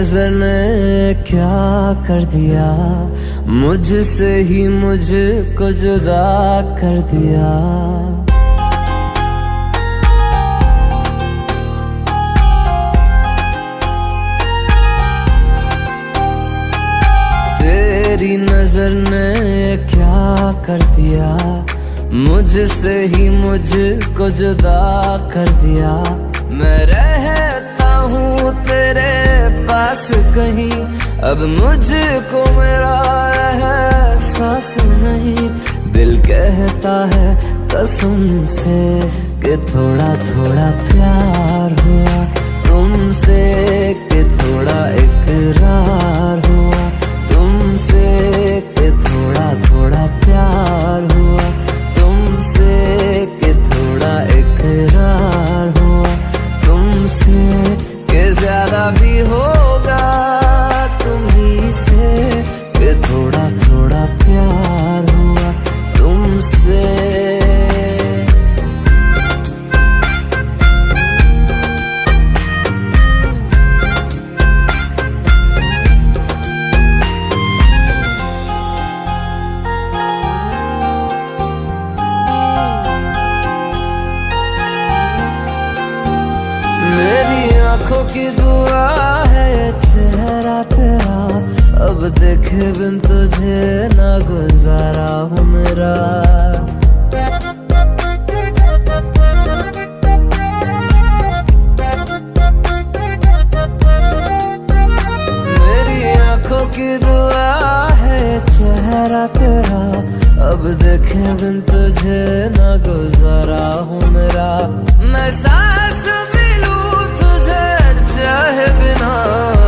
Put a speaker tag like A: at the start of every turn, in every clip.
A: नजर ने क्या कर दिया, मुझसे ही मुझको जुदा कर दिया। तेरी नजर ने क्या कर दिया, मुझसे ही मुझको जुदा कर दिया। मैं रहता हूँ तेरे पास कहीं, अब मुझको मेरा एहसास नहीं। दिल कहता है कसम से कि थोड़ा थोड़ा प्यार हुआ तुमसे, कि थोड़ा इकरार हुआ तुमसे, कि थोड़ा थोड़ा प्यार हुआ तुमसे, कि थोड़ा इकरार हुआ तुमसे, कि ज्यादा भी होगा तुम्ही से, कि थोड़ा थोड़ा प्यार हुआ तुमसे। आँखों की दुआ है चेहरा तेरा, अब देखे बिन तुझे ना गुजारा हूँ मेरा। मेरी आँखों की दुआ है चेहरा तेरा, अब देखे बिन तुझे ना गुजारा हूँ मेरा। मैं सांस चाहे बिना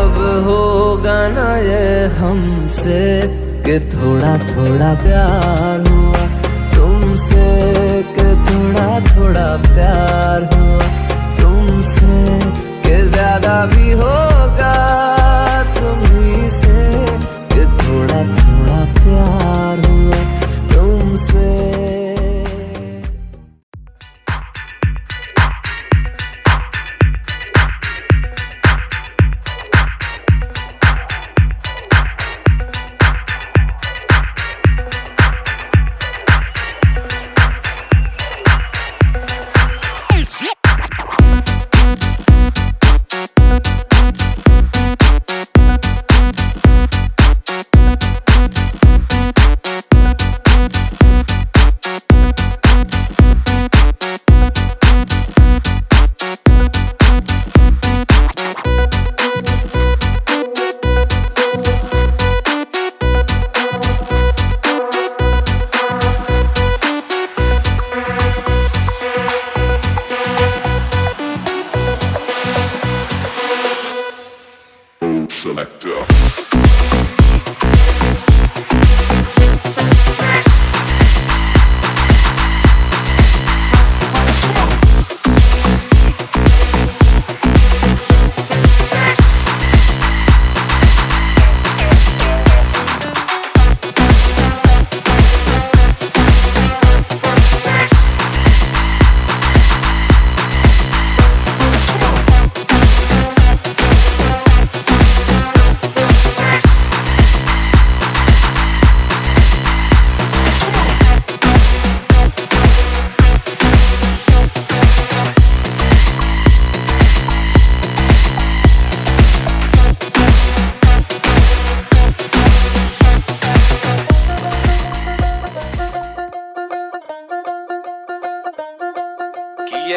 A: अब होगा ना ये हमसे, कि थोड़ा थोड़ा प्यार हुआ तुमसे, कि थोड़ा थोड़ा प्यार हुआ तुमसे, कि ज्यादा भी होगा तुम्ही से, कि थोड़ा थोड़ा प्यार हुआ तुमसे।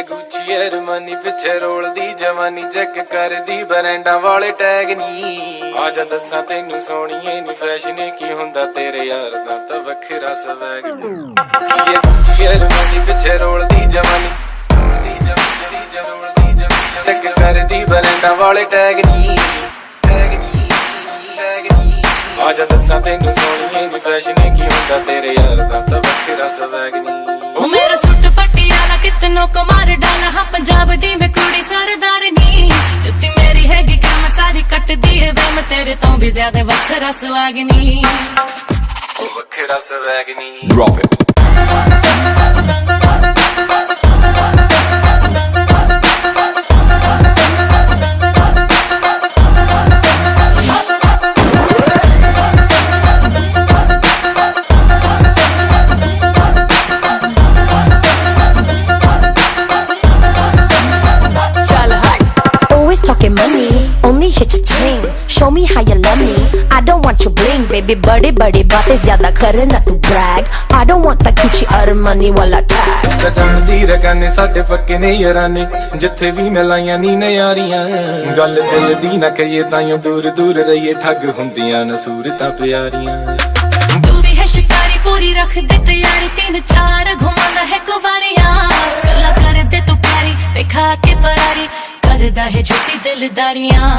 B: गुच्ची अरमानी पिछे रोल दी जवानी, चेक कर दी ब्रांडा वाले टैग नी। आजा दसा तेनू सोनिए नी फैशन की हुंदा तेरे यार दा तां वखरा स्वैग नी। गुच्ची अरमानी पिछे रोल दी जवानी, चेक कर दी ब्रांडा वाले टैग नी। आजा दसा तेनू सोनिए नी फैशन की हुंदा तेरे यार दा तां वखरा स्वैग नी।
C: ओ मेरा सूट पटियाला कितनों को मार डाला, हाँ पंजाब दी मैं कुड़ी सरदार नी। जुत्ती मेरी हैगी क्या मैं सारी कट दी है वे, मैं तेरे तो भी ज्यादा वखरा स्वैगनी,
B: वखरा स्वैगनी।
D: Drop it. show me how you love me. I don't want your bling, baby. बड़े बड़े बातें ज्यादा करे ना तू brag. I don't want that Gucci Armani वाला tag.
B: ਜਾਣਦੀ ਰਗਾਨੇ ਸਾਡੇ ਪੱਕੇ ਨੇ ਯਾਰਾਨੇ ਜਿੱਥੇ ਵੀ ਮਿਲਾਈਆਂ ਨੀ ਨਿਆਰੀਆਂ ਗੱਲ ਦਿਲ ਦੀ ਨਾ ਕਹੀਏ ਤਾਈਓ ਦੂਰ ਦੂਰ ਰਹੀਏ ਠੱਗ ਹੁੰਦੀਆਂ ਨਾ ਸੂਰਤਾਂ ਪਿਆਰੀਆਂ
C: तू भी है शिकारी पूरी रख दे तैयारी 3-4 घुमाना है कुवारियां गल्ला कर दे तू प्यारी दिखा के फरारी करदा है झूठी दिलदारियां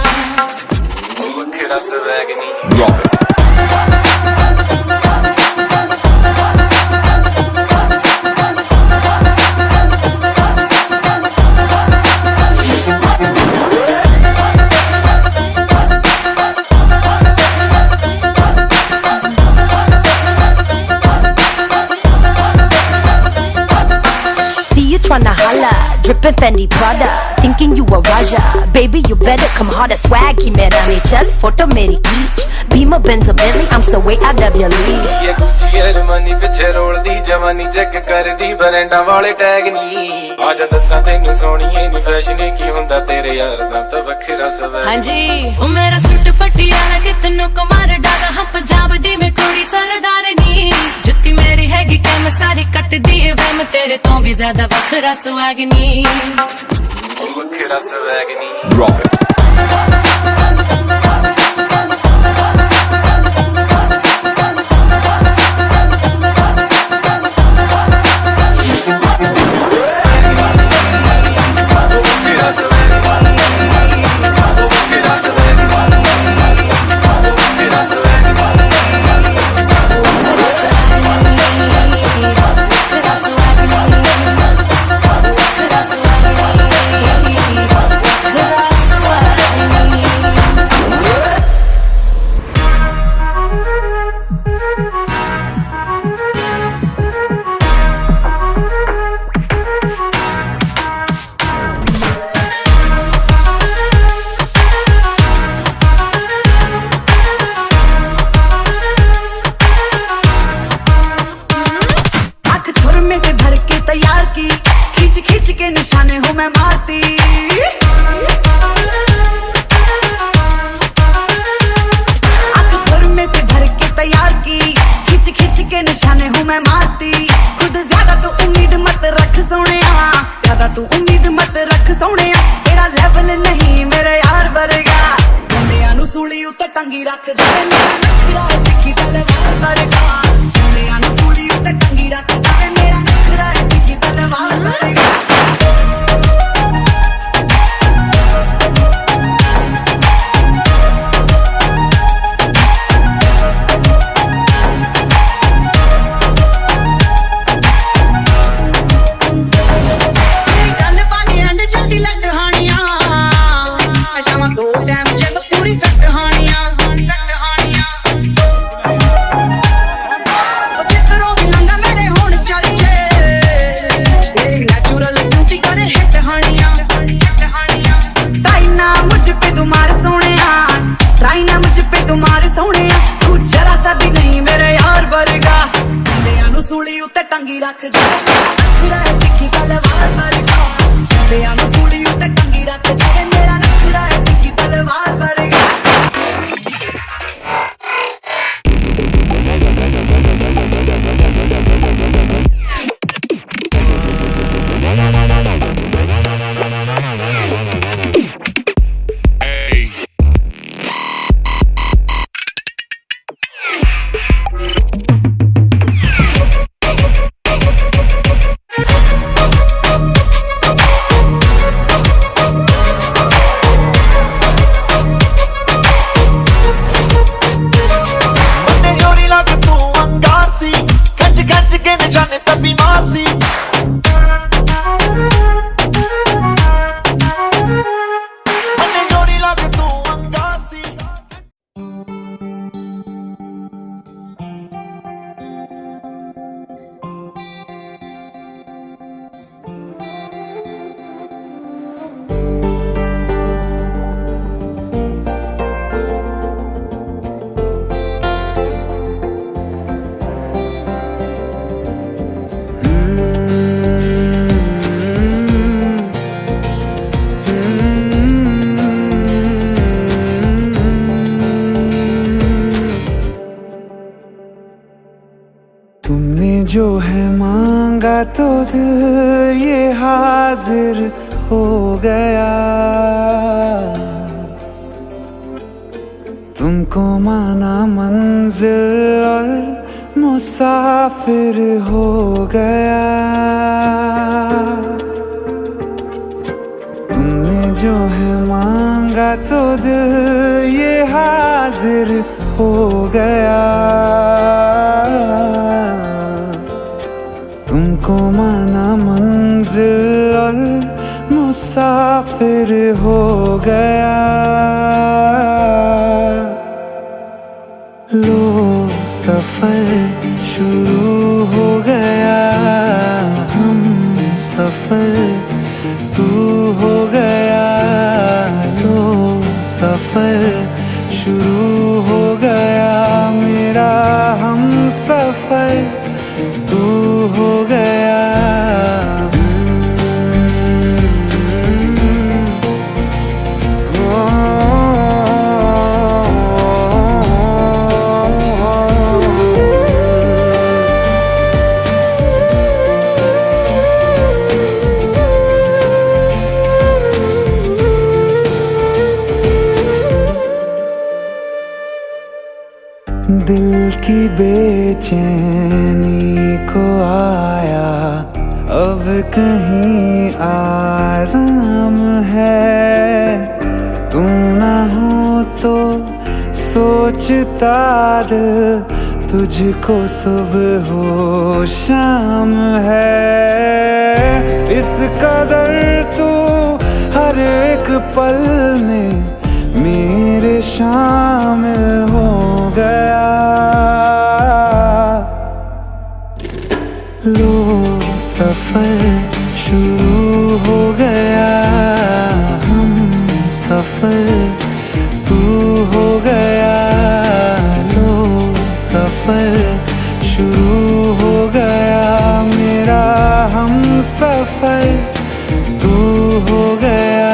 B: ਉਹ ਵੱਖਰਾ ਸਵੈਗ ਨੀ
D: Tryna holla, drippin' Fendi Prada, thinking you a Raja. Baby, you better come harder. Swag ki mera nahi chal, photo meri खींच. Beamer, Benz, or Bentley, I'm still way out of your league.
B: ਇਹ ਗੁੱਚੀ ਅਰਮਾਨੀ ਪਿੱਛੇ ਰੋਲਦੀ ਜਵਾਨੀ check ਕਰਦੀ ਬਰੈਂਡਾਂ ਵਾਲੇ tag ਨੀ ਆਜਾ ਦੱਸਾਂ ਤੈਨੂੰ ਸੋਹਣੀਏ ਨੀ ਫੈਸ਼ਨ ਕੀ ਹੁੰਦਾ ਤੇਰੇ ਯਾਰ ਦਾ ਤਾਂ ਵੱਖਰਾ ਸਵੈਗ
C: हाँ जी ओ मेरा सूट पटियाला कितनों को मार डाला हम पंजाब दी में कुड़ी सरदारनी जुत्ती मेरी हैगी कैम सारी कट दी वे मैं तेरे तो भी ज्यादा वखरा स्वैग नी
B: ਉਹ ਵੱਖਰਾ ਸਵੈਗ ਨੀ
E: तुमने जो है मांगा तो दिल ये हाजिर हो गया। तुमको माना मंजिल और मुसाफिर हो गया। तुमने जो है मांगा तो दिल ये हाजिर हो गया। तुमको माना मंजिल और मुसाफिर हो गया। लो सफर शुरू हो गया, हम सफर तू हो गया। लो सफर शुरू हो गया, मेरा हम सफर तू हो गया। दिल की बेचैनी को आया अब कहीं आराम है। तू ना हो तो सोचता दिल तुझको सुबह हो शाम है। इस कदर तू हर एक पल में मेरे शामिल हो गया। लो सफर शुरू हो गया, हम सफर तू हो गया। लो सफर शुरू हो गया, मेरा हम सफर तू हो गया।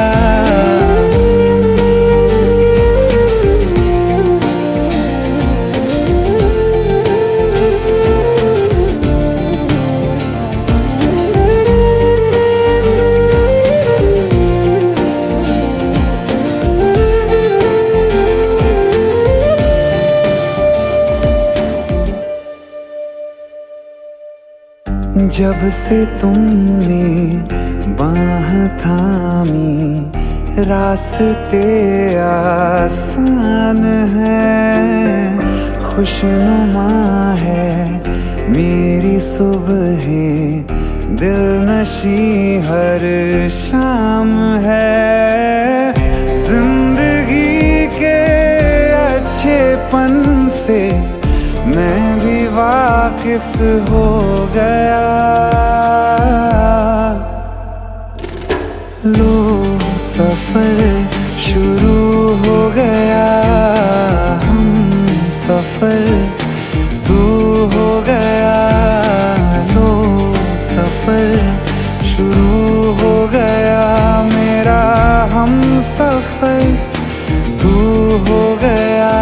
E: जब से तुमने बाह थामी रास्ते आसान है। खुशनुमा है मेरी सुबह, दिल नशी हर शाम है। जिंदगी के अच्छेपन से मैं भी वाकिफ हो गया। लो सफर शुरू हो गया, हम सफर तू हो गया। लो सफर शुरू हो गया, मेरा हम सफर तू हो गया।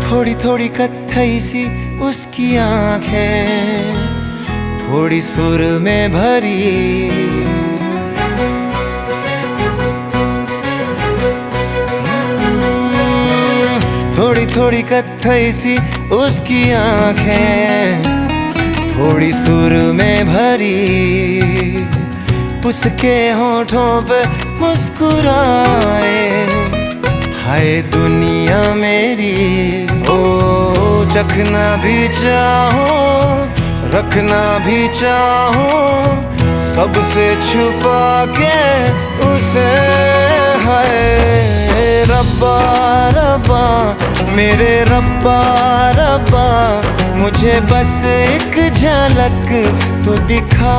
F: थोड़ी थोड़ी कत्थई सी उसकी आंखें, थोड़ी सुर में भरी। थोड़ी थोड़ी कत्थई सी उसकी आंखें, थोड़ी सुर में भरी, उसके होठों पे मुस्कुराए। हाय दुनिया मेरी, ओ चखना भी चाहूं, रखना भी चाहूं, सबसे छुपा के उसे। हाय रब्बा रब्बा मेरे रब्बा रब्बा, मुझे बस एक झलक तो दिखा।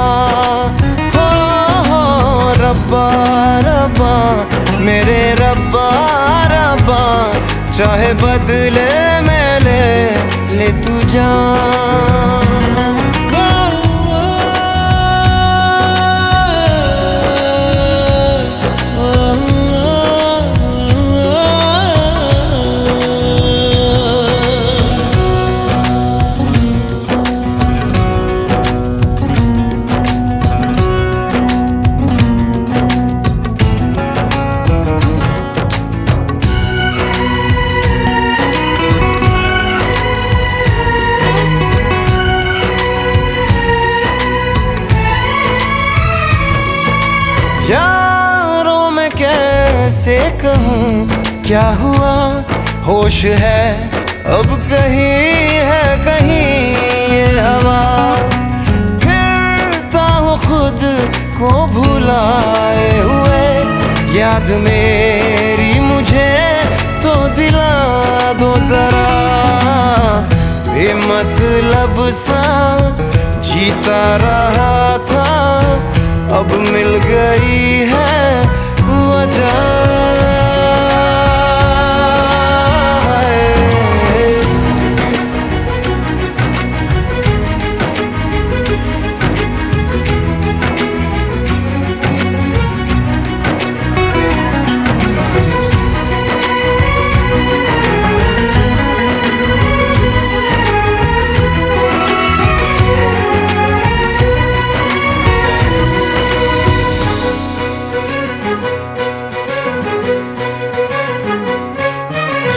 F: हो रब्बा रब्बा मेरे रब्बा रब्बा, चाहे बदले में ले तू जान। यारों में कैसे कहूँ क्या हुआ, होश है अब कहीं है कहीं ये हवा। फिरता हूँ खुद को भुलाए हुए, याद मेरी मुझे तो दिला दो जरा। बेमतलब सा जीता रहा था, अब मिल गई है वजह।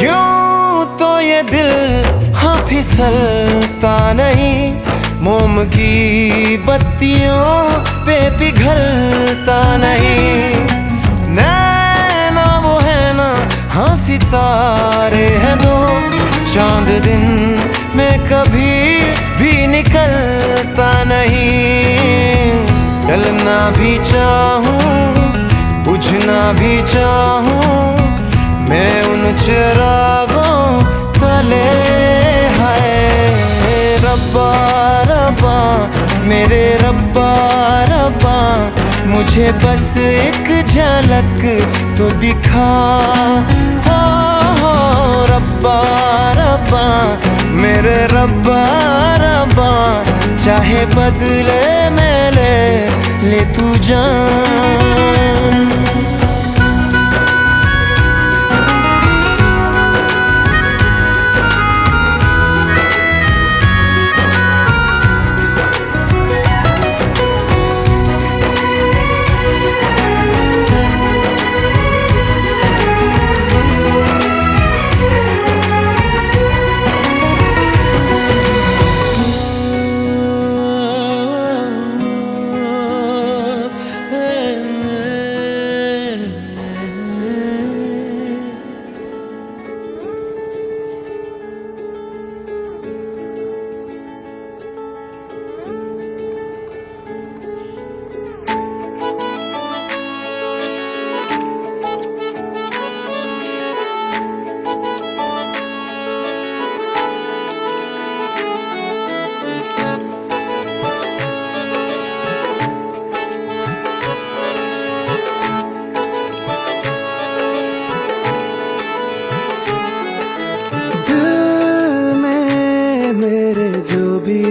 F: यूं तो ये दिल हाँ फिसलता नहीं, मोम की बत्तियों पे पिघलता नहीं। नैना वो है ना हाँ सितारे हैं दो, चांद दिन में कभी भी निकलता नहीं। डलना भी चाहूँ बुझना भी चाहूँ, मैं उन चिरागों तले। हाय रब्बा रब्बा मेरे रब्बा रब्बा, मुझे बस एक झलक तो दिखा। हो रब्बा रब्बा मेरे रब्बा रब्बा, चाहे बदले में ले तू जान।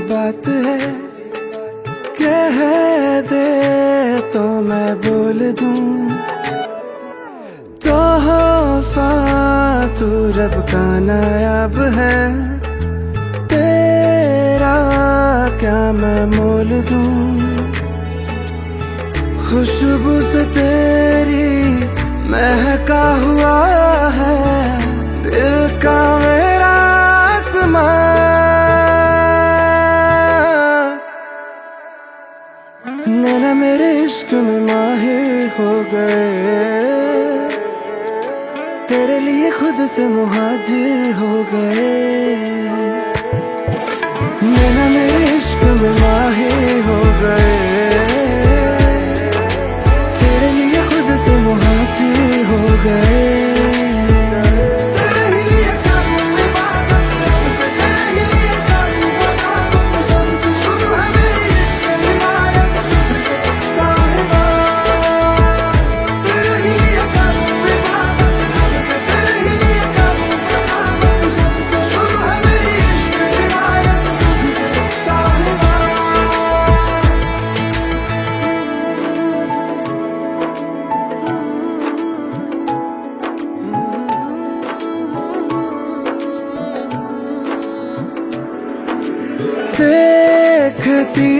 E: बात है कह दे तो मैं बोल दूं, तोहफा तू रब का नायाब है, तेरा क्या मैं मोल दूं। खुशबू से तेरी महका हुआ है दिल का मेरा आसमां, इश्क में माहिर हो गए, तेरे लिए खुद से मुहाजिर हो गए। नैना मेरे इश्क में माहिर हो गए, तेरे लिए खुद से मुहाजिर हो गए। देखती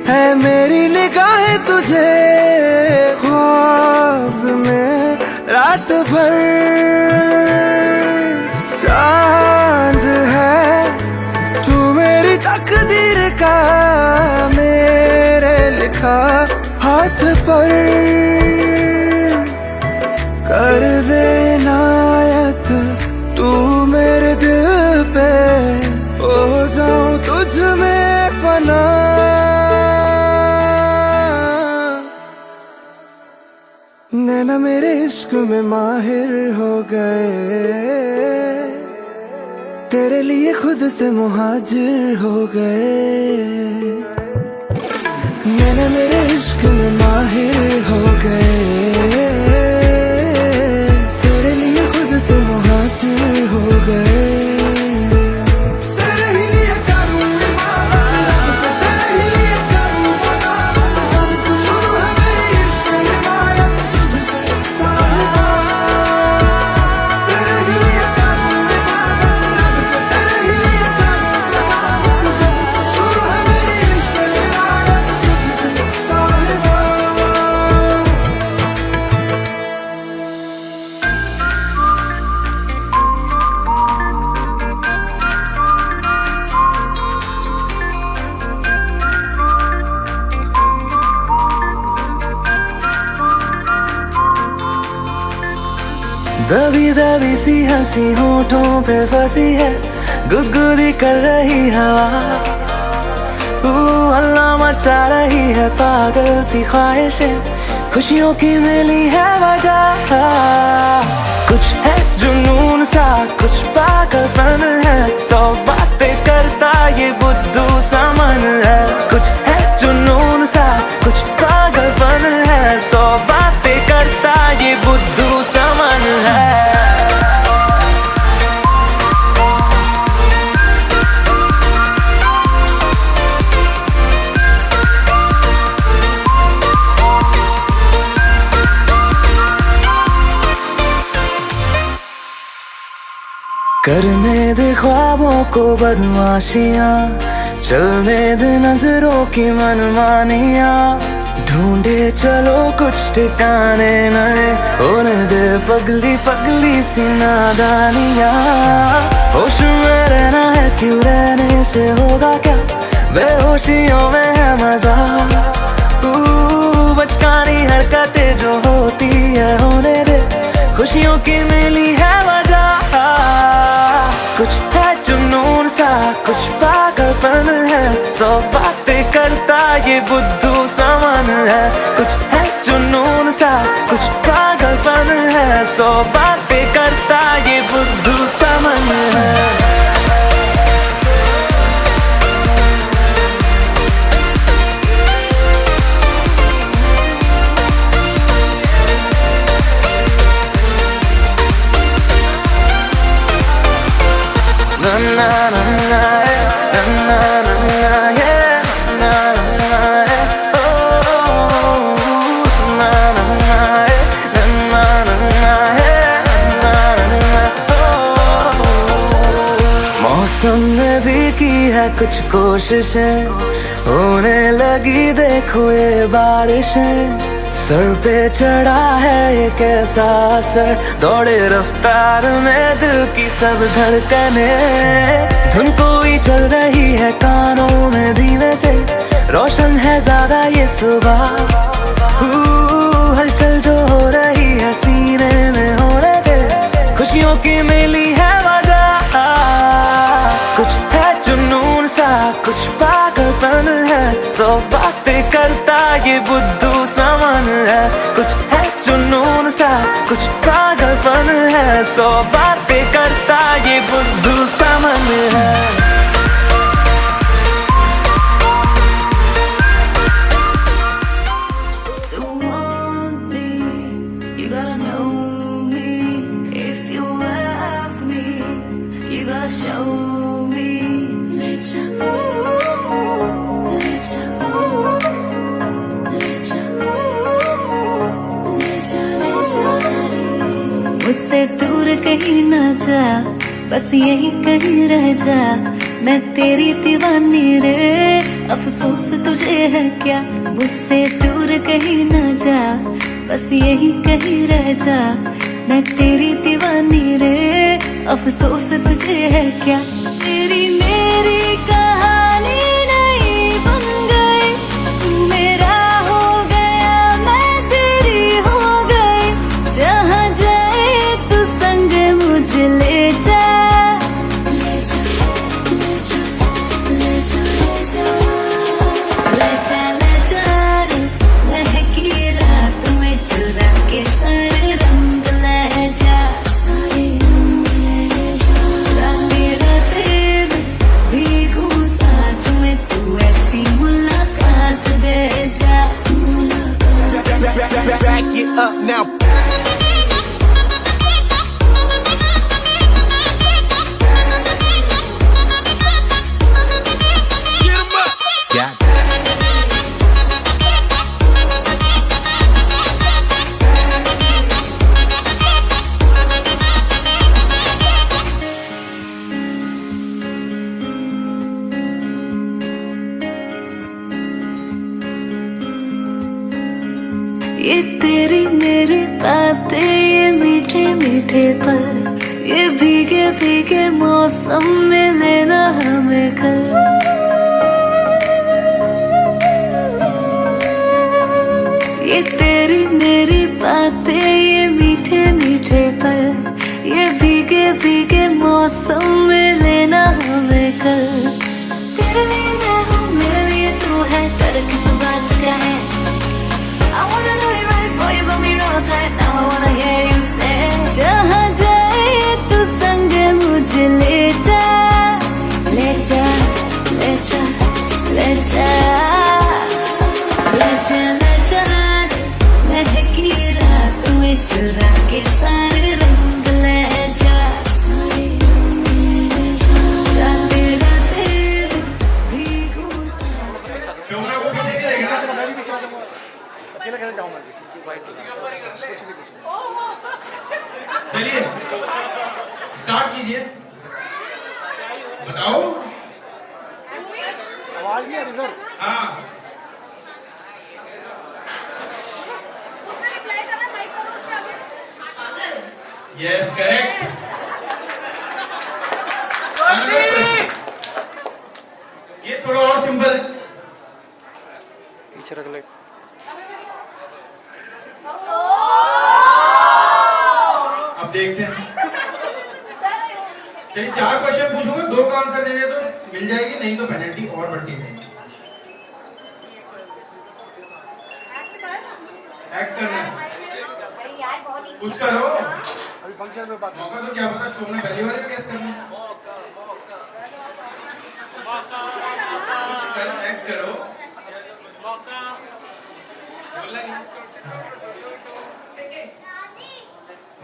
E: है मेरी निगाहें तुझे ख्वाब में रात भर, चांद है तू मेरी तकदीर का, मेरे लिखा हाथ पर। कर दे इनायत तू मेरे दिल पे, हो जाऊं तुझ में फना। नैना मेरे इश्क में माहिर हो गए, तेरे लिए खुद से मुहाजिर हो गए। नैना मेरे इश्क में माहिर हो गए, तेरे लिए खुद से मुहाजिर हो गए। दबी दबी सी हंसी होठों पे फंसी है, गुदगुदी कर रही हवा, हल्ला मचा रही है पागल सी ख्वाहिशें, खुशियों की मिली है वजह। कुछ है जुनून सा कुछ पागलपन है, सौ बातें करता ये बुद्धू सा मन है। कुछ है जुनून सा कुछ पागलपन है, सौ बातें करता ये बुद्धू सा मन है। करने दे ख्वाबों को बदमाशियां, चलने दे नजरों की मनमानियां, ढूंढे चलो कुछ ठिकाने नए, होने दे पगली पगली सी नादानियां। होश में रहना है क्यों रहने से होगा क्या, बेहोशियों में है मजा, बचकानी हरकतें जो होती है होने दे, खुशियों की मिली है वजह। कुछ है जुनून सा कुछ पागलपन है, सौ बातें करता ये बुद्धू सा मन है। कुछ है जुनून सा कुछ पागलपन है, सौ बातें करता ये बुद्धू सा मन है। मौसम ने भी की है कुछ कोशिशें, होने लगी देखो ये बारिशें, सर पे चढ़ा है ये कैसा असर, दौड़े रफ्तार में दिल की सब धड़कने, धुन कोई चल रही है कानों में धीमे से, रोशन है ज्यादा ये सुबह, हलचल जो हो रही है सीने में होने दे, खुशियों की मिली है वजह। कुछ है जुनून सा, कुछ पागलपन है, सौ बातें करता ये बुद्धू सामान है। कुछ है जुनून सा, कुछ पागलपन है, सौ बातें करता ये बुद्धू सामान है।
G: मुझसे दूर कहीं ना जा, बस यही कहीं रह जा, मैं तेरी दीवानी रे, अफसोस तुझे है क्या। मुझसे दूर कहीं ना जा, बस यही कहीं रह जा, मैं तेरी दीवानी रे, अफसोस तुझे है क्या। तेरी मेरी कहानी नहीं बन गई, तू मेरा हो गया मैं तेरी हो गई, जहाँ जाए तू संग मुझे ले जा। ले जा ले जा ले जा ले जा ले जा ले जा रे, महकी रात में चुरा के सारे रंग ले जा, सारे रंग ले जा। रातें रातें में भीगू साथ में, तू ऐसी मुलाकात दे जा, मुलाकात।
F: Back it up now.
G: ये तेरी मेरी बातें, ये मीठे मीठे पल, ये भीगे भीगे मौसम में लेना हमें कल। ये तेरी मेरी बातें, ये मीठे मीठे पल, ये भीगे भीगे मौसम में लेना हमें कल। तेरे लिए मैं हूँ, मेरे लिए तू है, पर किस बात का है। I wanna know you right, boy, you got me real tight. Now I wanna hear you say, जहाँ जाए तू संग मुझे ले जा, ले जा ले जा ले जा ले जा ले जा, महकी रात में चुरा के सारे रंग ले जा, सारे रंग ले जा। रातें रातें भीगू
B: चलिए स्टार्ट कीजिए, बताओ।
H: आवाज ही है रिजल्ट।
B: हाँ यस करेक्ट। ये थोड़ा और सिंपल, पीछे रख ले। अब देखते हैं, चलिए 4 क्वेश्चन पूछूंगा, 2 का आंसर देंगे तो मिल जाएगी, नहीं तो पेनल्टी और बढ़ती है। एक्ट करना है, कुछ करो।
H: अभी फंक्शन में बात
B: मौका तो क्या पता, शो में पहली बार में कैसे करना है। कुछ करो, एक्ट करो।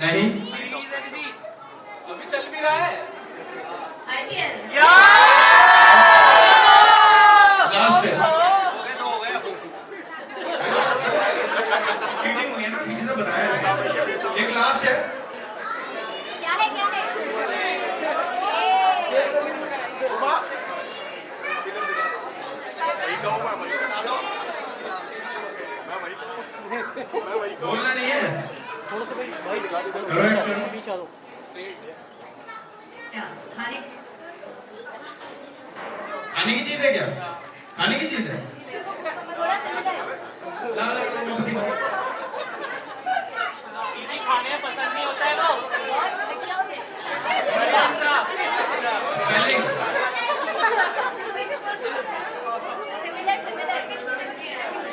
B: नहीं
I: अभी चल भी रहा है
B: लास्ट है, चीटिंग हुई है ना, पीछे से बताया है। एक लास्ट है,
J: क्या है क्या है
B: बोलना नहीं है।
H: थोड़ा सा भाई दिखा दे, पीछे आ दो।
B: खाने की चीज है क्या? खाने की चीज है।
I: दीदी खाने में पसंद नहीं होता है वो।
J: सिमिलर सिमिलर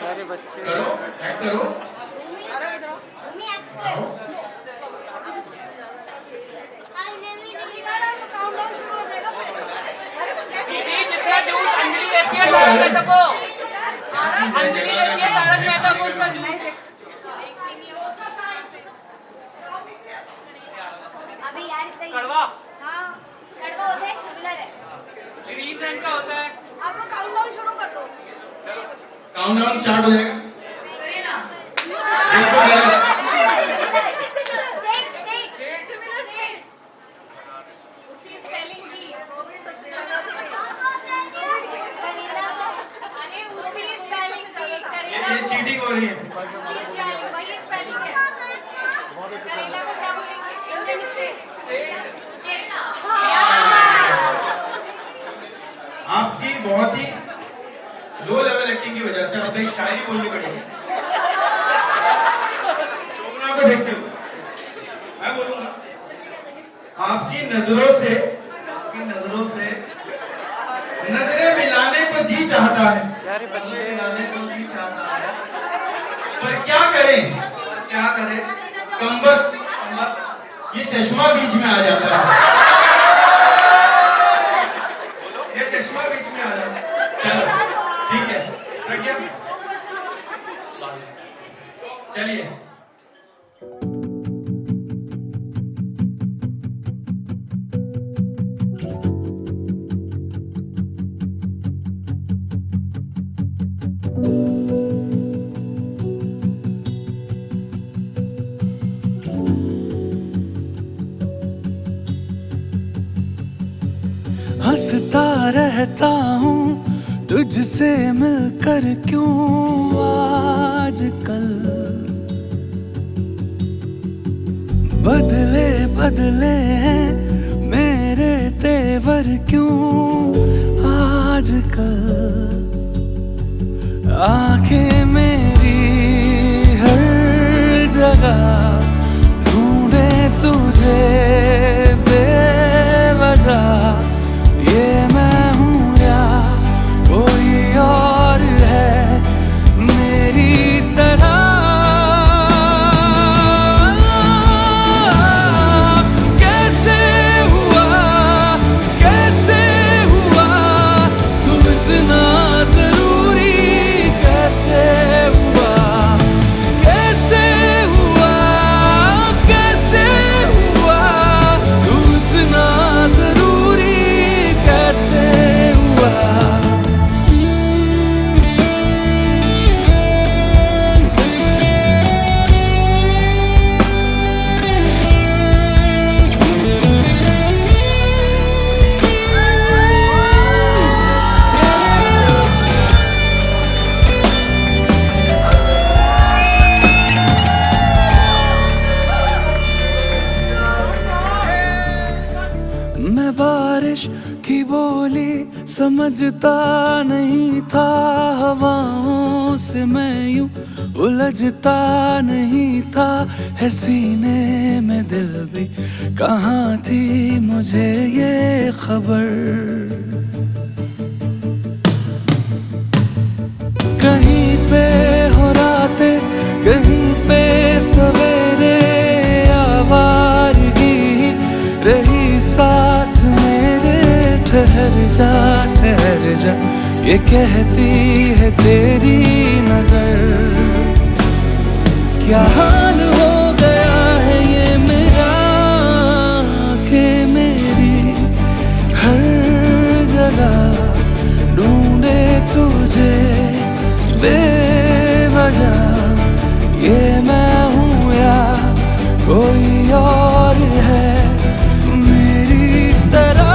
H: सारे बच्चे
B: करो एक्ट करो
J: भूमि एक्टर
I: दीदी जिसका जूस अंजलि लेती है तारक मेहता को, अंजलि लेती है तारक मेहता को उसका जूस।
J: अभी यार इतना
I: कड़वा
J: हाँ कड़वा होता है सिमिलर है
I: ग्रीन रंग का होता है।
J: आपको काउंटडाउन शुरू कर दो
B: काउंटडाउन स्टार्ट हो जाएगा
J: करिए ना उसी स्पेलिंग की अरे उसी स्पेलिंग की करेला
B: ये चीटिंग हो रही है
J: उसी स्पेलिंग वही स्पेलिंग है करेला को क्या बोलेंगे इंडियन स्टेट केरला
B: आपकी बहुत ही लो लेवल एक्टिंग की वजह से आपको एक शायरी बोलनी पड़ेगी शोभना को देखते हुए मैं बोलूंगा आपकी नजरों से नजरें मिलाने को जी चाहता है
H: प्यारे बच्चे
B: पर क्या करें कमबख्त ये चश्मा बीच में आ जाता है चलो ठीक है प्रज्ञा चलिए
E: हंसता रहता हूँ तुझसे मिलकर क्यों आजकल बदले बदले हैं मेरे तेवर क्यों आजकल आंखें मेरी हर जगह ढूंढे तुझे बेवजह ये मैं हूँ या कोई और है मेरी तरह कैसे हुआ तुम इतना जरूरी कैसे हुआ तुम इतना जरूरी कैसे हुआ मैं बारिश की बोली समझता नहीं था हवाओं से मैं यूं उलझता नहीं था है सीने में दिल भी कहाँ थी मुझे ये खबर कहीं पे हो रातें कहीं पे सवेरे आवारगी रही साथ मेरे ठहर जा ये कहती है तेरी नजर क्या हाल हो गया है ये मेरा आंखें मेरी हर जगह ढूंढे तुझे बेवजह ये मैं हूँ या कोई और है मेरी तरह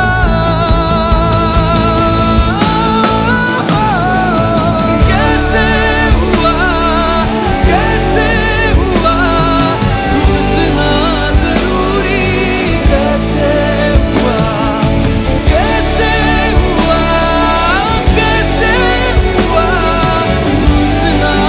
E: कैसे हुआ तू इतना जरूरी कैसे हुआ तू इतना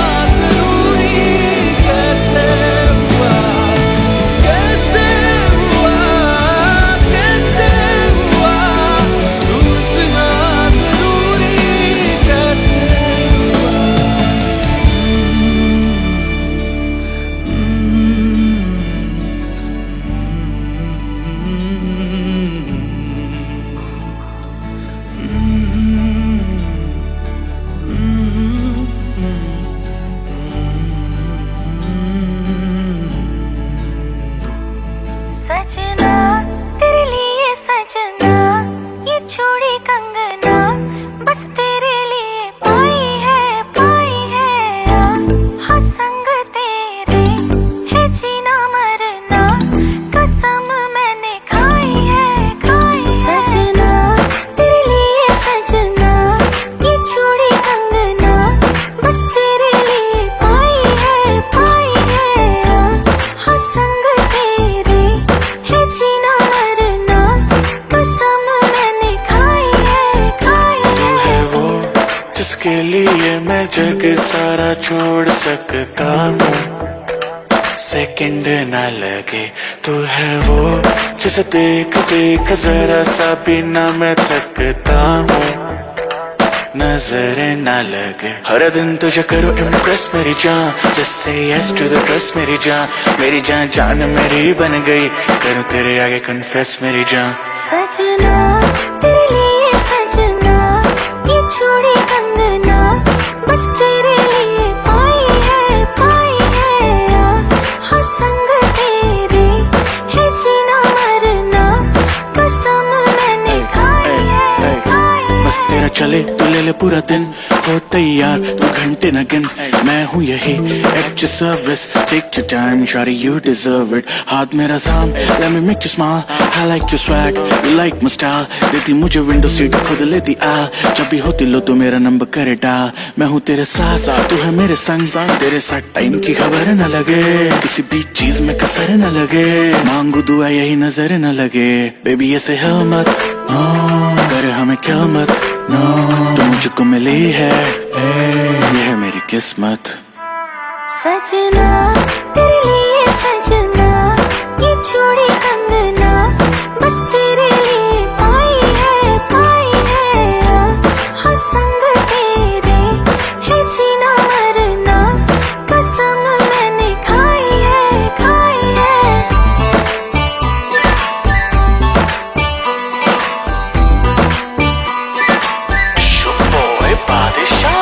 F: जिसके लिए मैं जग सारा छोड़ सकता हूँ, सेकंड ना लगे तू है वो जिसे देख देख जरा सा भी ना मैं थकता हूँ, नजरें ना लगे हर दिन तुझे करो इम्प्रेस मेरी जान, just say yes to the dress मेरी जान जान मेरी बन गई, करूँ तेरे आगे कन्फेस मेरी जान।
G: सजना तेरे लिए सजना, ये चूड़ी कंगना बस तेरे लिए पाई है हाँ संग तेरे है जीना मरना, कसम मैंने खाई है।
F: बस तेरा चले तो ले ले पूरा दिन, हो तैयार तो घंटे न गिन, मैं हूँ यही at your service, take your time shorty you deserve it, हाथ मेरा थाम let me make you smile, I like your swag you like my style, देती मुझे विंडो सीट खुद लेती आ, जब भी होती लो तो मेरा नंबर करे डाल, मैं हूँ तेरे साथ तू है मेरे संग, तेरे साथ टाइम की खबर न लगे, किसी भी चीज में कसर न लगे, मांगू दुआ यही नजर न लगे, बेबी ऐसे है मत कर हमें क्या मत, तू मुझको मिली है ये है मेरी किस्मत।
G: सजना तेरे लिए सजना, ये चूड़ी कंगना बस तेरे लिए पाई है हाँ संग तेरे है जीना मरना, कसम मैंने खाई है।
F: Boy बादशाह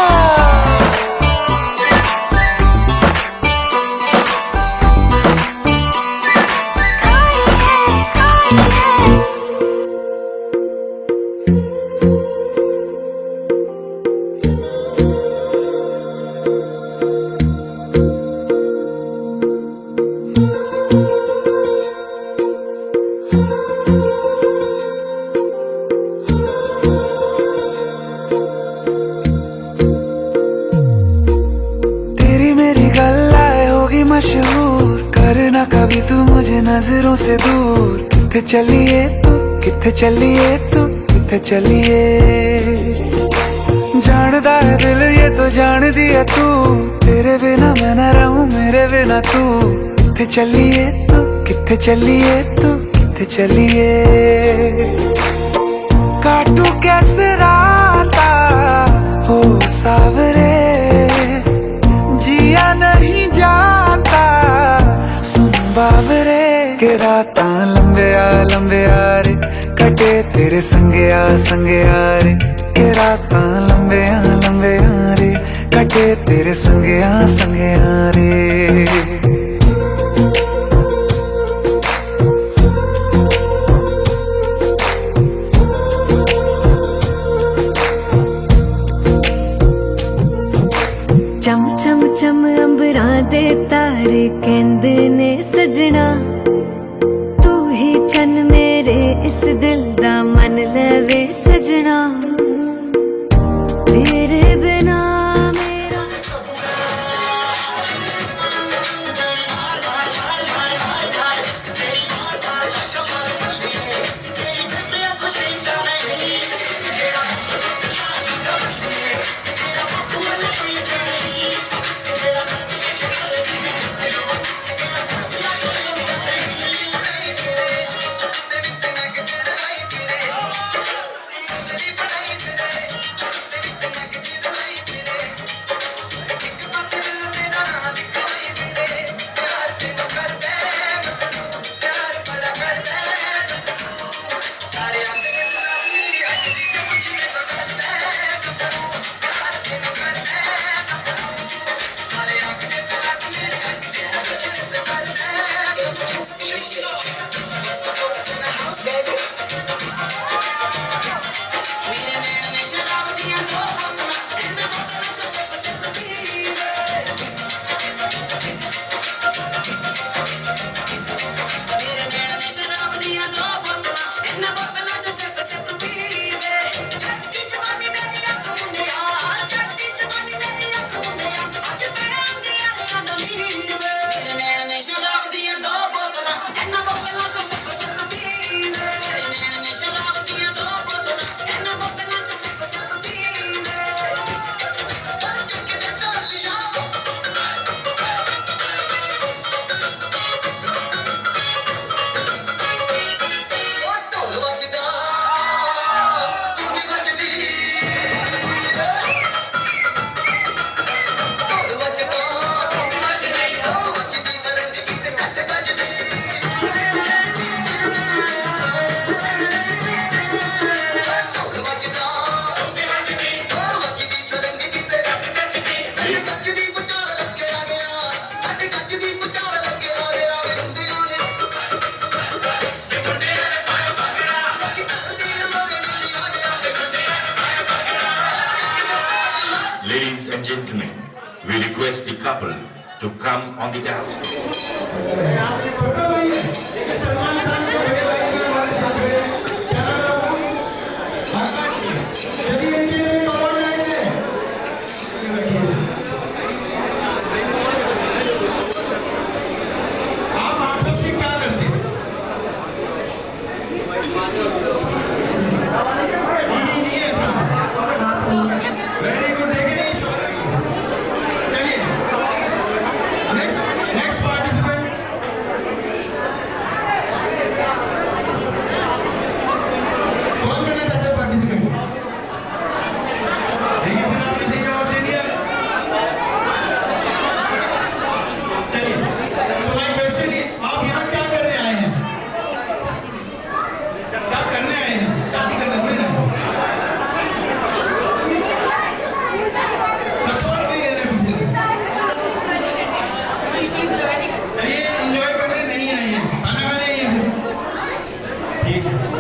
E: तेरी मेरी गल्लाए होगी मशहूर, करना कभी तू मुझे नजरों से दूर, किथे चलिए तू किथे चलिए तू किथे चलिए, जानदा है दिल ये तो जान दिया तू, तेरे बिना मैं न रहूं मेरे बिना तू, किथे चलिए तू किथे चलिए तू किथे चलिए, काटू कैसे राता हो सावरे, जिया नहीं जाता सुन बाबरे, के राता लंबे आ रे कटे तेरे संगे आ रे, के राता लंबे आ रे कटे तेरे संगे आ रे।
G: चम चम चम अंबरां दे तारे कहंदे ने सजना, तू ही चन मेरे इस दिल दा मन लवे सजना, तेरे बिना मेरा
K: Ladies and gentlemen, we request the couple to come on the dance floor.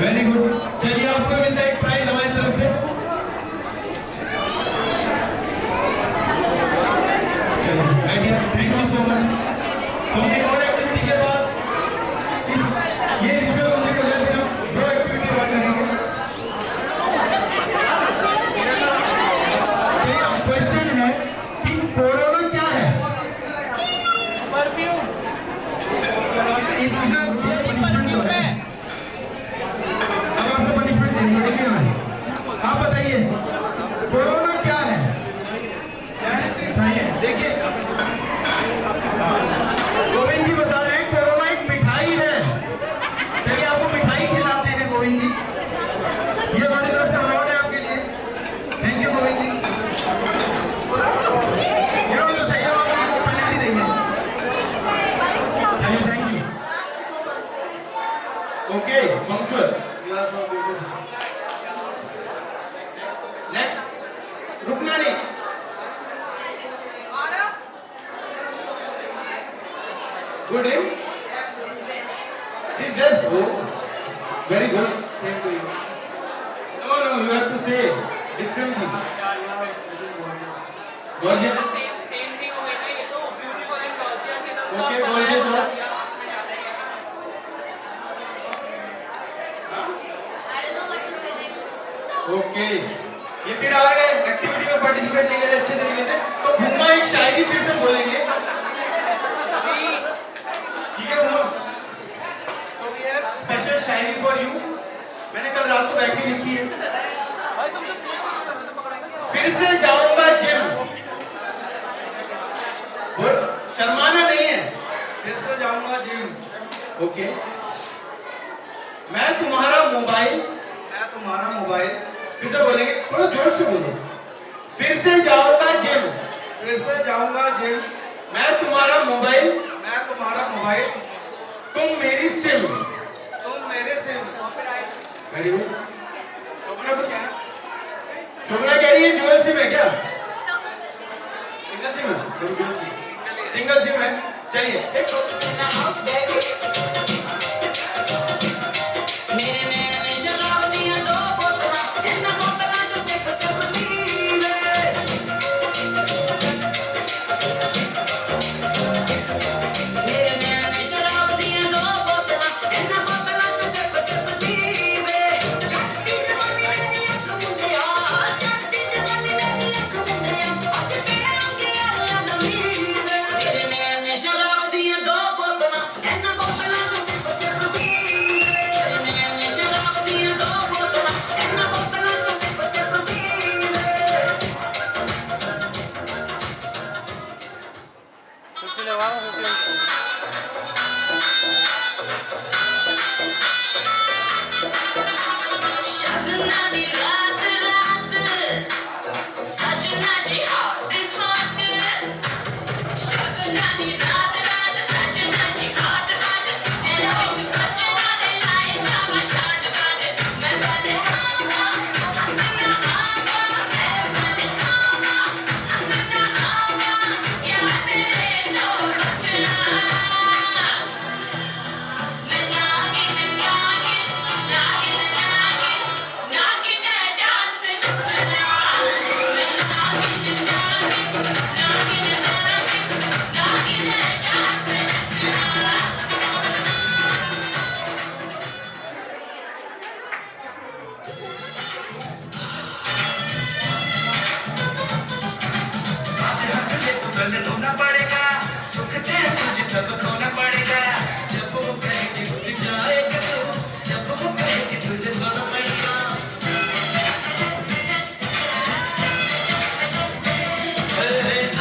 L: Very good. चलिए आपको मिलता है एक प्राइज हमारी तरफ से। Thank you so much. हमने और एक्टिविटी के बाद ये रिचुअल होने के वजह से हम 2 एक्टिविटी और करेंगे। क्वेश्चन है कि कोरोना क्या है?
I: परफ्यूम।
L: इतना परफ्यूम है। आप बताइए कोरोना क्या है? देखिए गोविंद जी बता रहे हैं कोरोना एक मिठाई है। चलिए आपको मिठाई खिलाते हैं गोविंद जी। ये हमारी तरफ से अवार्ड है आपके लिए। थैंक यू गोविंद जी। ये तो सही है, आपको पेनल्टी देंगे। चलिए थैंक यू। Okay punctual. रुकना नहीं। Good name? This dress, oh, very good. Same to you. No, you have to say differently. Gorgeous.
I: Same thing over here. ये तो beautiful and gorgeous है।
L: Okay, gorgeous और okay ये फिर आ गए activity में पार्टिसिपेट नहीं करे अच्छे तरीके से। तो भूमा एक शायरी फिर से बोलेंगे। ठीक है भूमा, तो we have special shayari for you. मैंने कल रात को बैठ के लिखी है। फिर से जाऊंगा जिम। शर्माना नहीं है। फिर से जाऊंगा जिम। ओके। मैं तुम्हारा मोबाइल फिर से बोलेंगे, थोड़ा जोर से बोलो। फिर से जाऊंगा जिम। मैं तुम्हारा मोबाइल तुम मेरी सिम। Very good. शोभना कह रही है ड्यूअल सिम है क्या? सिंगल सिम है। चलिए
C: Dance
E: कल धोना पड़ेगा सुख चैन तुझे सब खोना पड़ेगा जब वो कहेगी उठ जाएगा तू जब वो कहेगी तुझे सोना पड़ेगा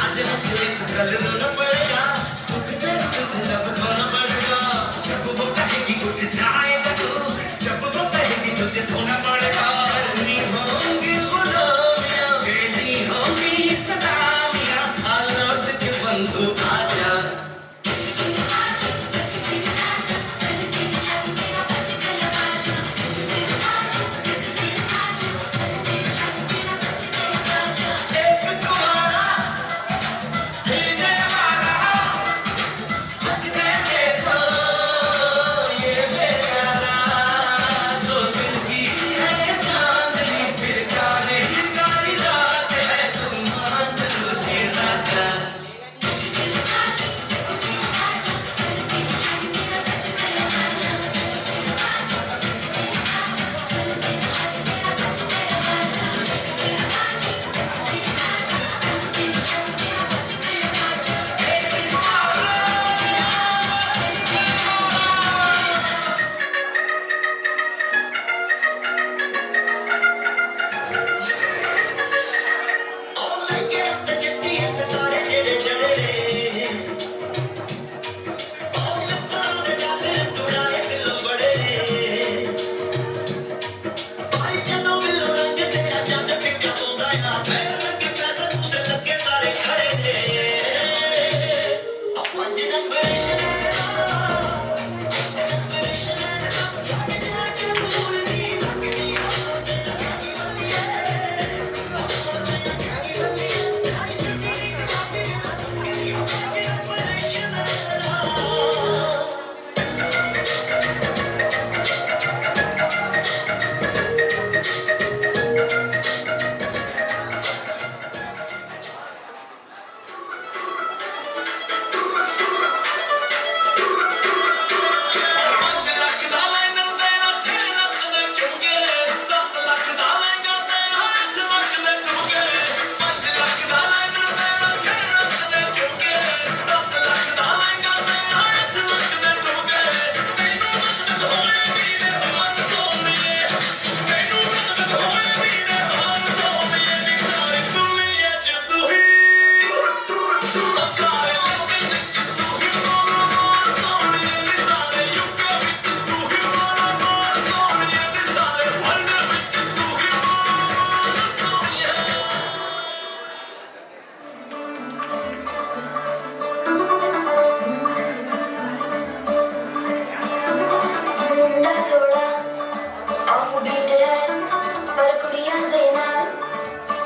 E: आज हंसे तो कल रोना पड़ेगा सुख चैन तुझे सब खोना पड़ेगा जब वो कहेगी उठ जाएगा तू जब वो कहेगी तुझे सोना पड़ेगा नहीं होंगी गुलामियां नहीं होंगी सलामियां हालात के बंधु आजा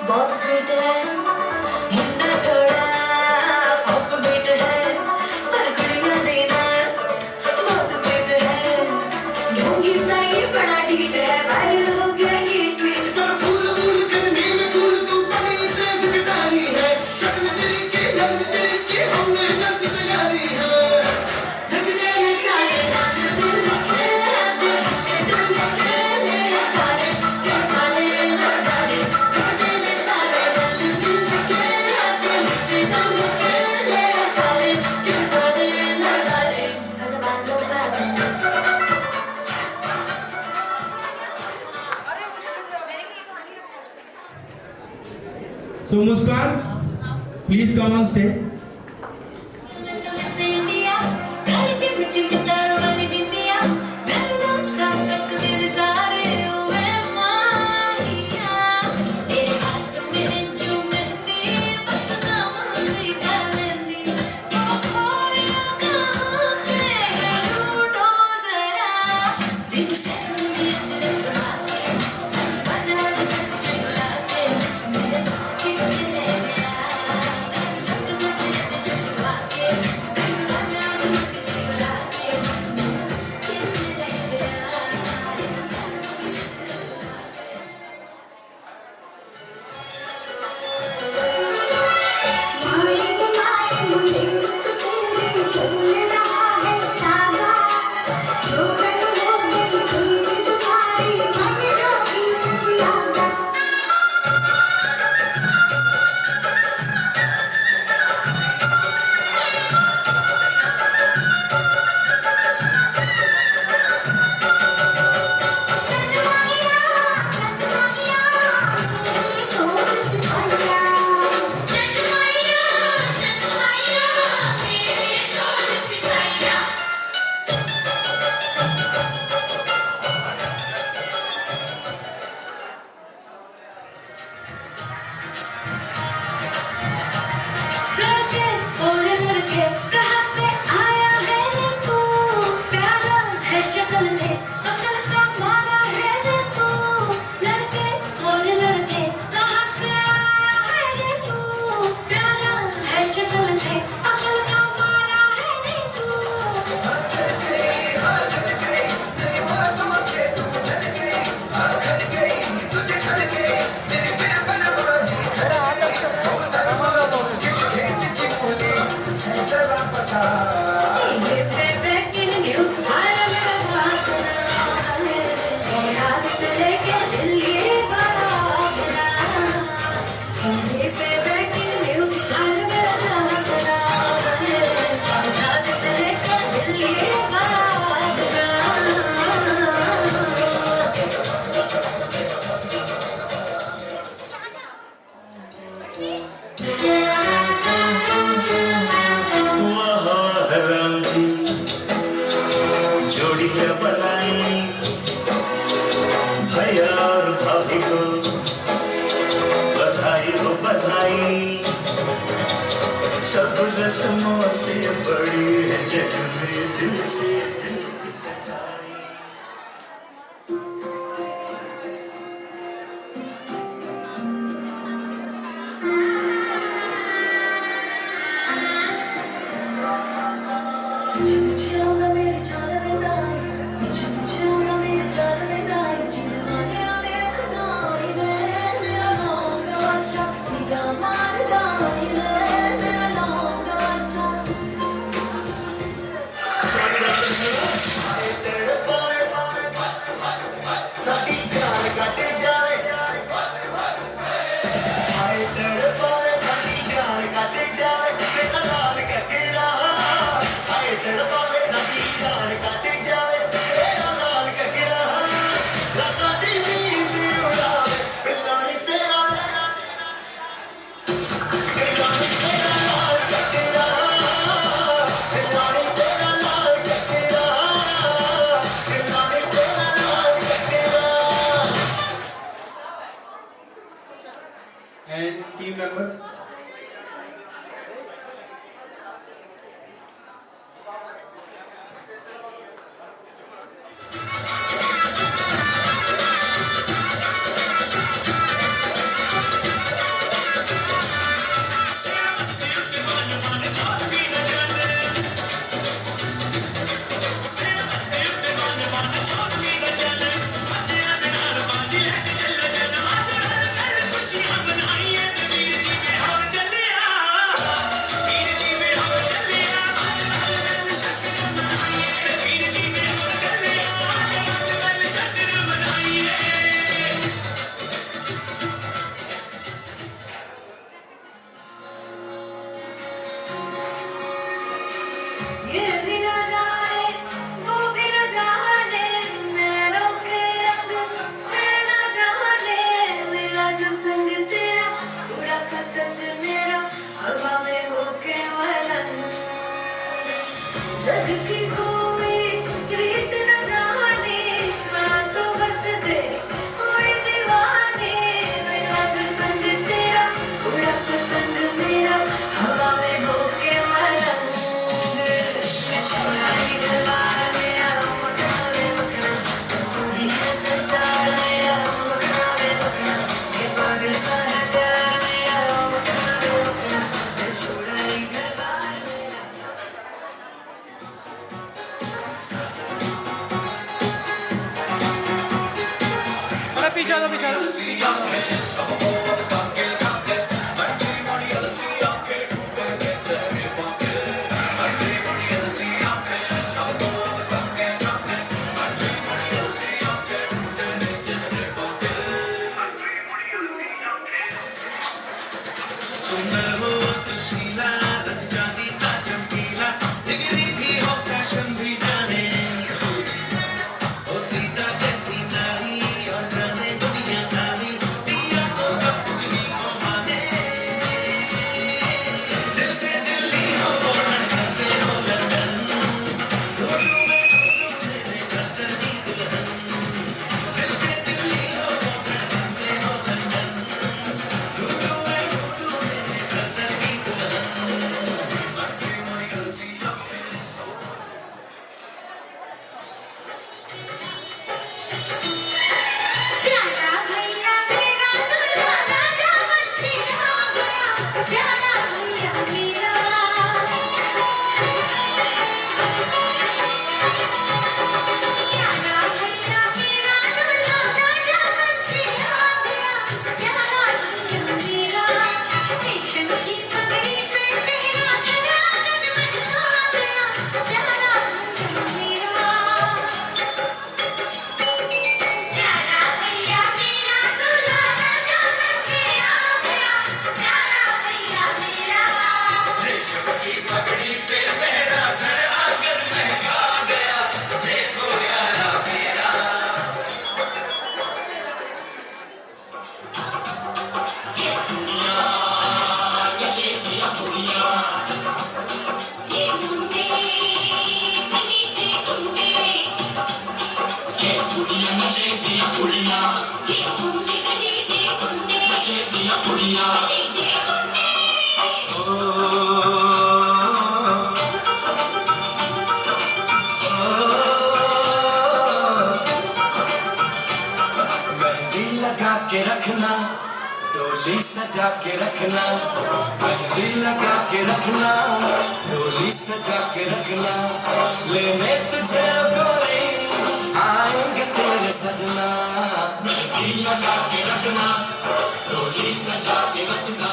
G: बहुत स्वीट है मुंडा थोड़ा ऑफ बीट है पर कुड़ियां देना बहुत स्वीट है ढोंगी साई बड़ा डीट है वायरल हो गया ये ट्वीट
E: पर फूल फूल करने में फूल तू बड़ी तेज गिटारी है शक्ल तेरी के लगन तेरी के हमने कर दी तैयारी है
G: नचने में सारे दिल के आज दिल के ले सारे के सारे नजारे नचने में सारे दिल के आज दिल के ले सारे के सारे नजारे खजबानों का
L: So Muskan, please come on stage.
G: India करके मिट्टी मिटार वाली बिंदिया मैं नॉन स्टॉप तक तेरे सारे हुए माहिया तेरे हाथ में जो मेहंदी बस नाम हंसी का लेंदी तो खोया कहाँ पे है रूठो जरा दिल से दिल लगाते बजा चला के मेरे दिल में सब कुछ
L: सब रस्मों से बड़ी है जग में दिल से दिल की सगाई।
E: And team members.
G: जग की कोई रीत न जाने, मैं तो बस तेरी हुई दीवानी। मेरा जो संग तेरा उड़ा पतंग मेरा हवा में होके मलंग। मैं छोड़ा ही दरबार मेरा मखना वे मखना, तू ही है संसार मेरा मखना वे मखना। ये पागल सा है प्यार मेरा मखना वे मखना, मैं छोड़ा ही दरबार मेरा।
H: पीछे दो पीछे
E: डोली सजा के रखना, मेहंदी लगा के रखना, डोली सजा के रखना, लेने तुझे गोरी आएंगे तेरे सजना। मेहंदी लगा के रखना, डोली सजा के रखना।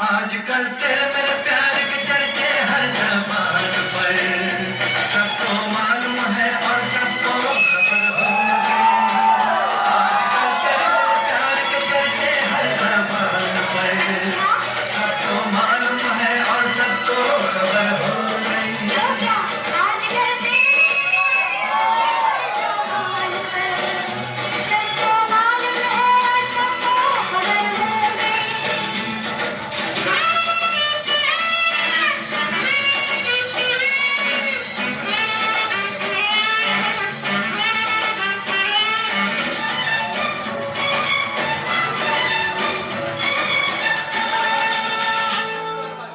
L: आजकल तेरे मेरे प्यार के चर्चे हर जबान पर, सबको मालूम है और सबको खबर हो गई। आजकल तेरे मेरे प्यार के चर्चे हर जबान पर, सबको मालूम है और सबको खबर हो गई।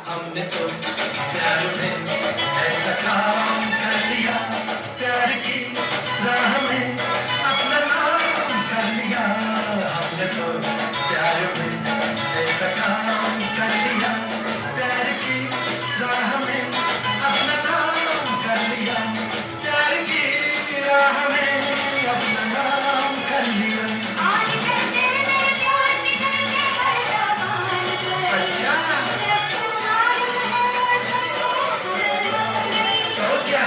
L: हमने तो प्यार में ऐसा काम कर लिया, प्यार की राह में अपना नाम कर लिया। हमने तो प्यार में ऐसा काम कर लिया, प्यार की राह में अपना नाम कर लिया, प्यार की राह में अपना नाम कर लिया। अच्छा तो क्या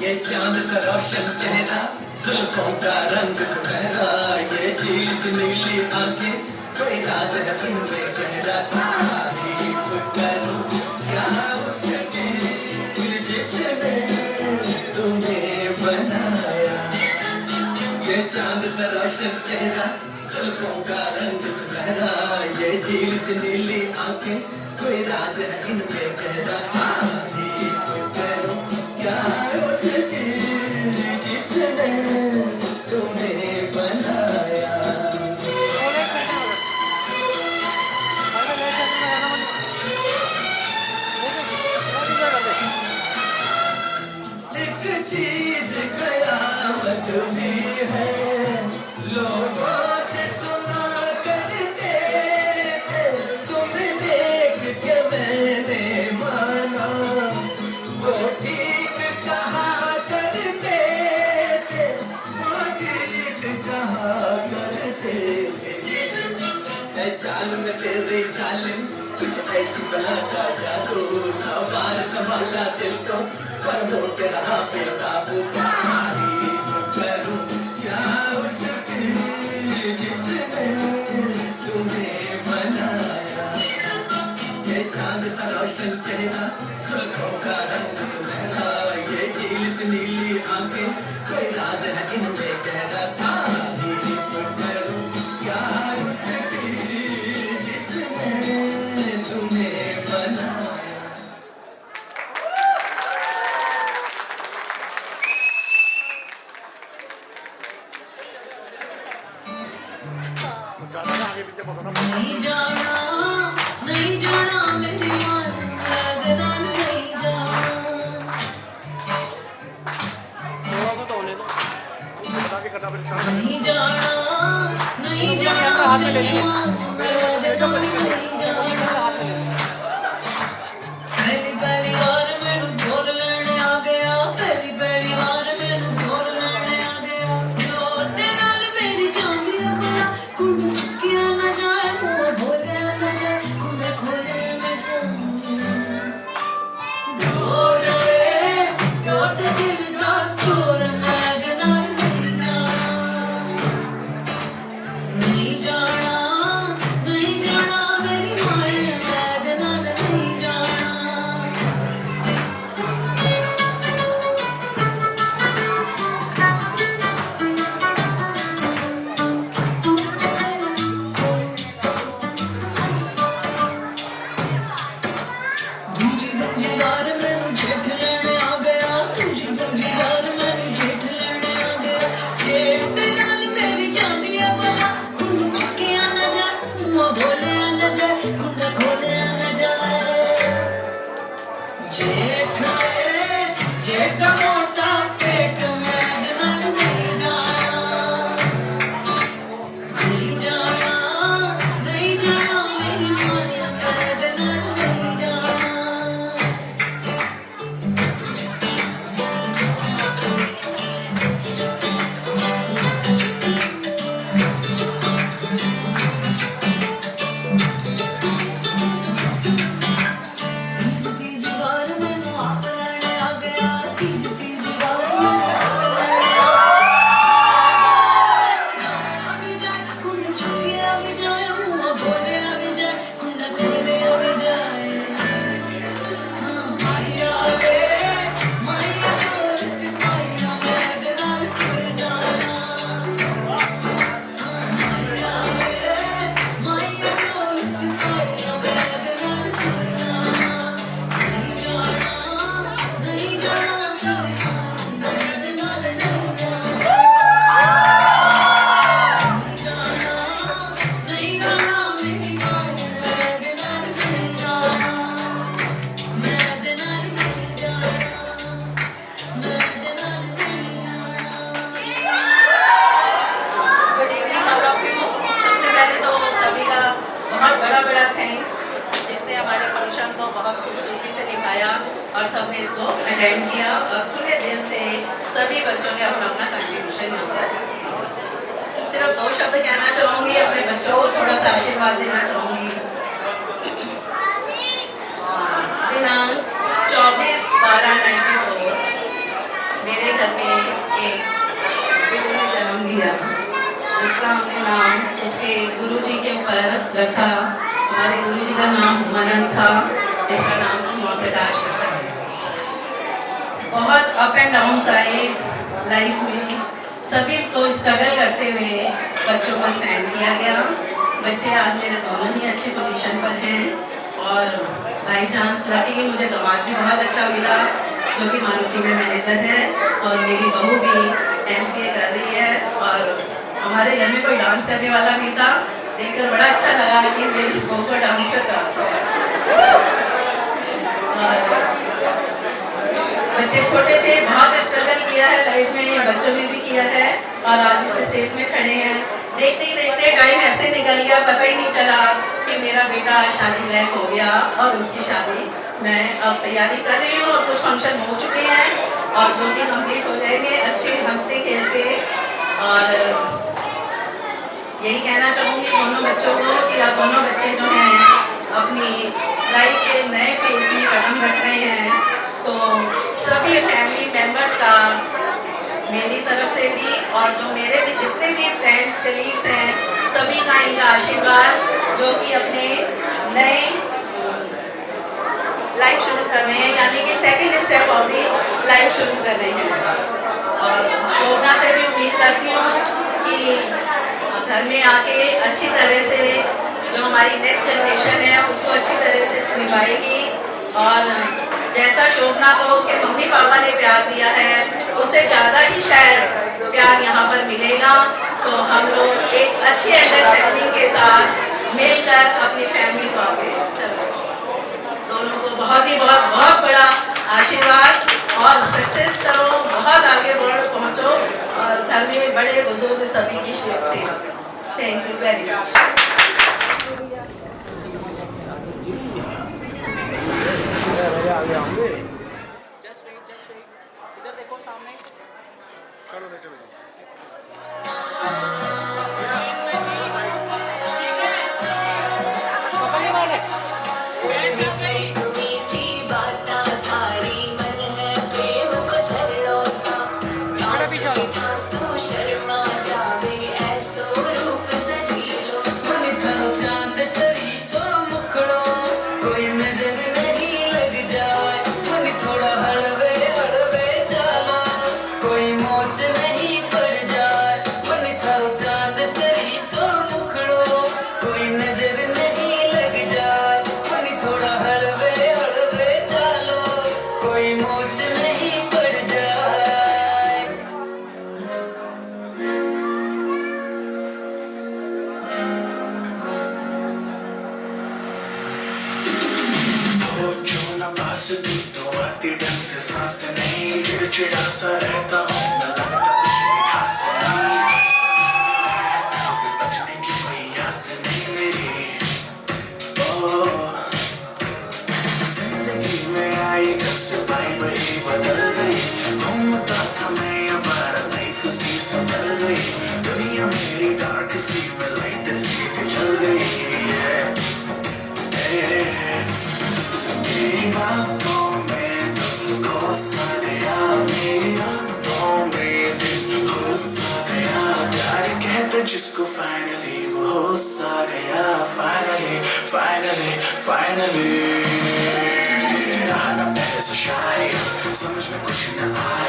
L: ये चांद सा रोशन चेहरा, जुल्फों का रंग सुनहरा, ये झील सी नीली आंखें, कोई राज है इनमें गहरा। तारीफ करूं क्या उसकी जिसने तुम्हें बनाया। ये चांद सा रोशन चेहरा, जुल्फों का रंग सुनहरा, ये झील सी नीली आंखें, कोई राज है इनमें गहरा। तारीफ करूं क्या उसकी जिसने तुम्हें बनाया। एक चीज कयामत में है, लोगों से सुना करते थे, तुम देख के मैंने माना, वो ठीक कहा करते थे, वो ठीक कहा करते थे। ऐ जालिम तेरे जालिम, कुछ ऐसी बनाता जादू, सौ बार संभाला दिल को पर हो के रहा बेकाबू। तारीफ करूं क्या उसकी जिसने तुम्हें बनाया। ये चांद सा रोशन चेहरा, जुल्फों का रंग सुनहरा, ये झील सी नीली आंखें, कोई राज है इनमें गहरा। तारीफ करूं क्या उसकी जिसने तुम्हें बनाया।
I: नहीं जाना नहीं जाना मेरी मान लगना नहीं जाना नहीं जाना नहीं जाना मेरी मान लगना नहीं जाना पहली पहली बार मैनू जोर लेने आ गया पहली पहली बार मैनू जोर लेने आ गया जोर दे नाल मेरी चांदी अपना कुंड चुकिया न जाए मुंह बोलिया न जाए कुंड खोलिया न जाए जोर दे दिल दा चोर लगना नहीं जाना नहीं जाना नहीं जाना मेरी माया लगना नहीं जाना दूजी बार मैनू जेठ लेने आ गया दूजी बार मैनू जेठ लेने आ गया सेठ नाल मेरी चांदी है बला कुंड चुकिया न जाए मुंह बोलिया न जाए कुंड खोलिया न जाए जेठ जेठ मोटा पेट मैद नाल नहीं जाना नहीं जाना नहीं जाना मेरी माया मैद नाल नहीं जाना तीजी बार मैनू आप लेने आ गया तीजी बार मैनू आप लेने आ गया कुंड चुकिया भी जाए मुंह बोलिया भी जाए कुंड खोलिया भी जाए माया रे माया चोर सिपाहिया मैद नाल खुल जाना माया रे माया चोर सिपाहिया मैद नाल खुल जाना नहीं जाना नहीं जाना मैद नाल नहीं जाना नहीं जाना मेरी माया मैद नाल नहीं जाना मैद नाल नहीं जाना मैद नाल नहीं जाना
M: good evening all of you. सबसे पहले तो सभी का बहुत बड़ा थैंक्स जिसने हमारे फंक्शन को बहुत खूबसूरती से निभाया और सबने इसको अटेंड किया और पूरे दिल से सभी बच्चों ने अपना अपना कंट्रीब्यूशन यहाँ पर। सिर्फ 2 शब्द कहना चाहूँगी अपने बच्चों को थोड़ा सा आशीर्वाद देना चाहूँगी। दिनांक 24/12/94 मेरे घर में एक बेटे ने जन्म दिया जिसका हमने नाम उसके गुरुजी के ऊपर रखा। हमारे गुरुजी का नाम मनन था, इसका नाम मोहम्मदाश रखा। बहुत अप एंड डाउन्स आए लाइफ में, सभी को स्ट्रगल करते हुए बच्चों को स्टैंड किया गया। बच्चे आज मेरे दोनों ही अच्छे पोजीशन पर हैं और बाई चांस लकी कि मुझे दामाद भी बहुत अच्छा मिला जो कि मारुति में मैनेजर है और मेरी बहू भी MCA कर रही है। और हमारे घर में कोई डांस करने वाला नहीं था, देखकर बड़ा अच्छा लगा कि मेरी बहू को डांस करता आता है। और बच्चे छोटे थे, बहुत स्ट्रगल किया है लाइफ में, बच्चों ने भी किया है और आज इस स्टेज में खड़े हैं। देखते ही देखते टाइम ऐसे निकल गया, पता ही नहीं चला कि मेरा बेटा शादी लायक हो गया और उसकी शादी मैं अब तैयारी कर रही हूँ और कुछ फंक्शन हो चुके हैं और जो भी कंप्लीट हो जाएंगे अच्छे हंसते खेलते। और यही कहना चाहूँगी दोनों बच्चों को कि आप दोनों बच्चे जो हैं अपनी लाइफ के नए फेज में कदम रख रहे हैं, तो सभी फैमिली मेम्बर्स का मेरी तरफ से भी और जो मेरे भी जितने भी फ्रेंड्स कलीग्स हैं सभी का इनका आशीर्वाद, जो कि अपने नए लाइफ शुरू कर रहे हैं, यानी कि second step of the life शुरू कर रहे हैं। और शोभना से भी उम्मीद करती हूँ कि घर में आके अच्छी तरह से जो हमारी नेक्स्ट जनरेशन है उसको अच्छी तरह से निभाएगी और जैसा शोभना को उसके मम्मी पापा ने प्यार दिया है उससे ज़्यादा ही शायद प्यार यहाँ पर मिलेगा। तो हम लोग एक अच्छी अंडरस्टैंडिंग के साथ मिलकर अपनी फैमिली को आगे चल दोनों को बहुत बड़ा आशीर्वाद और सक्सेस करो, बहुत आगे पहुंचो और घर में बड़े बुजुर्ग सभी की सेवा। Thank you very much.
H: इधर देखो सामने।
F: तो आती ढंग से सांस नहीं, चिड़चिड़ा सा रहता हूँ, न लगता कुछ भी खास नहीं, बचने की कोई आस नहीं मेरी। जिंदगी में आई जब से वाइब ही बदल गई, घूमता था मैं अबारा लाइफ सी संभल गई, दुनिया मेरी डार्क सी में लाइट स्ट्रीक चल गई है। मेरी बातों में तुम घुस गया, मेरी बातों में दिल घुस गया, प्यार कहते जिसको फाइनली वो होश आ गया, फाइनली फाइनली फाइनली। रहा ना पहले से शायद समझ में कुछ न आया,